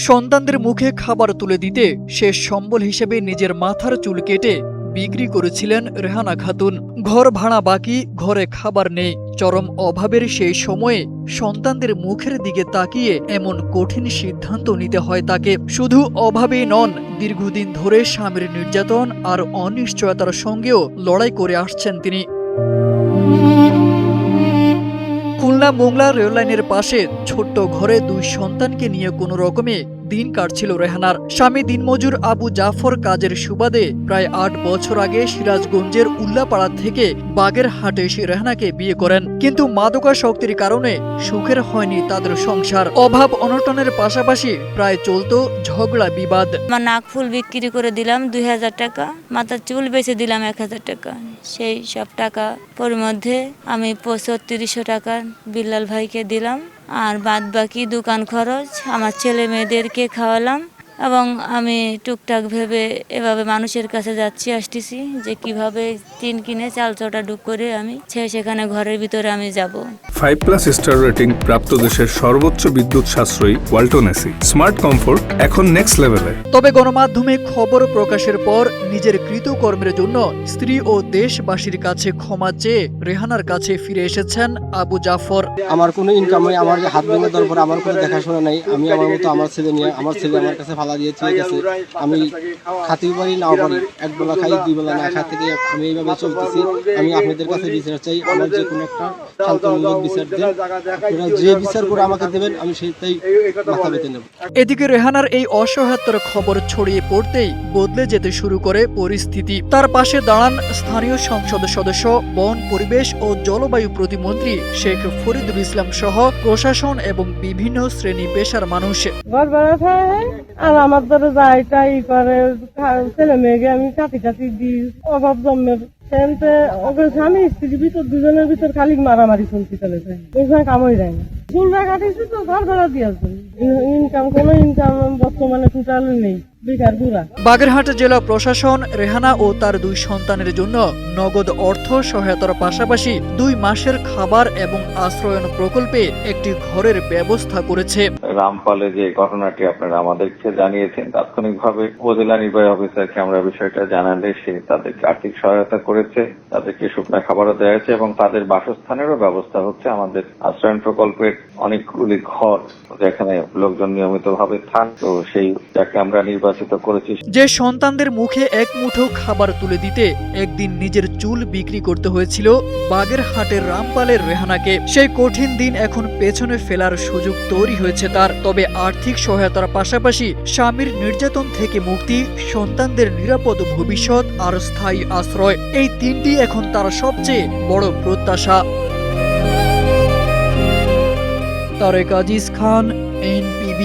সন্তানদের মুখে খাবার তুলে দিতে শেষ সম্বল হিসেবে নিজের মাথার চুল কেটে বিক্রি করেছিলেন রেহানা খাতুন। ঘর ভাড়া বাকি, ঘরে খাবার নেই, চরম অভাবের সেই সময়ে সন্তানদের মুখের দিকে তাকিয়ে এমন কঠিন সিদ্ধান্ত নিতে হয় তাকে। শুধু অভাবেই নন, দীর্ঘদিন ধরে স্বামীর নির্যাতন আর অনিশ্চয়তার সঙ্গেও লড়াই করে আসছেন তিনি। খুলনা মোংলা রেললাইনের পাশে ছোট্ট ঘরে দুই সন্তানকে নিয়ে কোনো রকমে দিন কাটছিল রেহানার। স্বামী দিনমজুর আবু জাফর কাজের সুবাদে প্রায় ৮ বছর আগে সিরাজগঞ্জের উল্লাপাড়া থেকে বাগেরহাটে এসে রেহানাকে বিয়ে করেন। কিন্তু মাদকাসক্তির কারণে সুখের হয়নি তাদের সংসার। অভাব অনটনের পাশাপাশি প্রায় চলতো ঝগড়া বিবাদ। আমার নাক ফুল বিক্রি করে দিলাম ২০০০ টাকা, মাথার চুল বেচে দিলাম ১০০০ টাকা। সেই সব টাকা পর মধ্যে আমি ৩৫০০ টাকা বিল্লাল ভাইকে দিলাম, আর বাদ বাকি দোকান খরচ আমার ছেলে মেয়েদেরকে খাওয়ালাম। এবং আমি টুকটাক ভেবে এভাবে মানুষের কাছে যাচ্ছি আসতেছি যে কিভাবে টিন কিনে চাল চটা ডুব করে আমি সেখানে ঘরের ভিতরে আমি যাব। 5+ স্টার রেটিং প্রাপ্ত দেশের সর্বোচ্চ বিদ্যুৎ সাশ্রয়ী ওয়ালটন এসি স্মার্ট কমফোর্ট এখন নেক্সট লেভেলে। তবে গণমাধ্যমে খবর প্রকাশের পর নিজের কৃতকর্মের জন্য স্ত্রী ও দেশবাসীর কাছে ক্ষমা চেয়ে রেহানার কাছে ফিরে এসেছেন আবু জাফর। আমার কোনো ইনকাম নেই, আমার হাত ভেঙে দেওয়ার পর আমার কোনো দেখাশোনা নেই। আমি আমার মতো আমার ছেলে নিয়ে, আমার ছেলে আমার কাছে ফালা দিয়ে চলে গেছে। আমি খাতেও পারি নাও পারি, এক বেলা খাই 2 বেলা না খাই থেকে আমি এইভাবে চলতেছি। আমি আপনাদের কাছে বিচার চাই, আমার যে কোনো একটা শান্তমূলক বিচার দেন। আপনারা যে বিচার করে আমাকে দেবেন আমি সেইটাই মাথা পেতে নেব। এদিকে রেহানার এই অসহায়তার খবর ছড়িয়ে পড়তেই বদলে যেতে শুরু করে পরিস্থিতি। তার পাশে দাঁড়ান স্থানীয় সংসদ সদস্য, বন, পরিবেশ ও জলবায়ু প্রতিমন্ত্রী শেখ ফরিদুল ইসলাম সহ প্রশাসন এবং বিভিন্ন শ্রেণী পেশার মানুষ। আর আমার ধরে যায় তাই করে, ছেলে মেয়েকে আমি কাটি দিই, অভাব জন্মের সেনতে ওকে স্বামী স্ত্রীর ভিতর দুজনের ভিতর খালি মারামারি চলতে চলেছে। কামই যায় না, চুলটা কাটিয়েছি তো ঘর ভাড়া দিয়েছে। কোনো ইনকাম বর্তমানে টোটাল নেই, বেকার পুরা। বাগেরহাট জেলা প্রশাসন রেহানা ও তার 2 সন্তানের জন্য নগদ অর্থ সহায়তার পাশাপাশি 2 মাসের খাবার এবং আশ্রয়ন প্রকল্পে একটি ঘরের ব্যবস্থা করেছে। রামপালে যে ঘটনাটি আপনারা আমাদেরকে জানিয়েছেন, তাৎক্ষণিকভাবে উপজেলা নির্বাহী অফিসারকে আমরা বিষয়টা জানালে সে তাদেরকে আর্থিক সহায়তা করেছে, তাদেরকে শুকনো খাবারও দেওয়া হয়েছে এবং তাদের বাসস্থানেরও ব্যবস্থা হচ্ছে। আমাদের আশ্রয়ন প্রকল্পের অনেকগুলি ঘর যেখানে লোকজন নিয়মিতভাবে থাক, তো সেই যাকে আমরা নির্বাচিত করেছি। যে সন্তানদের মুখে এক মুঠো খাবার তুলে দিতে একদিন নিজের চুল বিক্রি করতে হয়েছিল বাগেরহাটের রামপালের রেহানাকে, সেই কঠিন দিন এখন পেছনে ফেলার সুযোগ তৈরি হয়েছে তার। তবে আর্থিক সহায়তার পাশাপাশি স্বামীর নির্যাতন থেকে মুক্তি, সন্তানদের নিরাপদ ভবিষ্যৎ আর স্থায়ী আশ্রয়, এই 3টি এখন তার সবচেয়ে বড় প্রত্যাশা। তারেক আজিজ খান, NPB।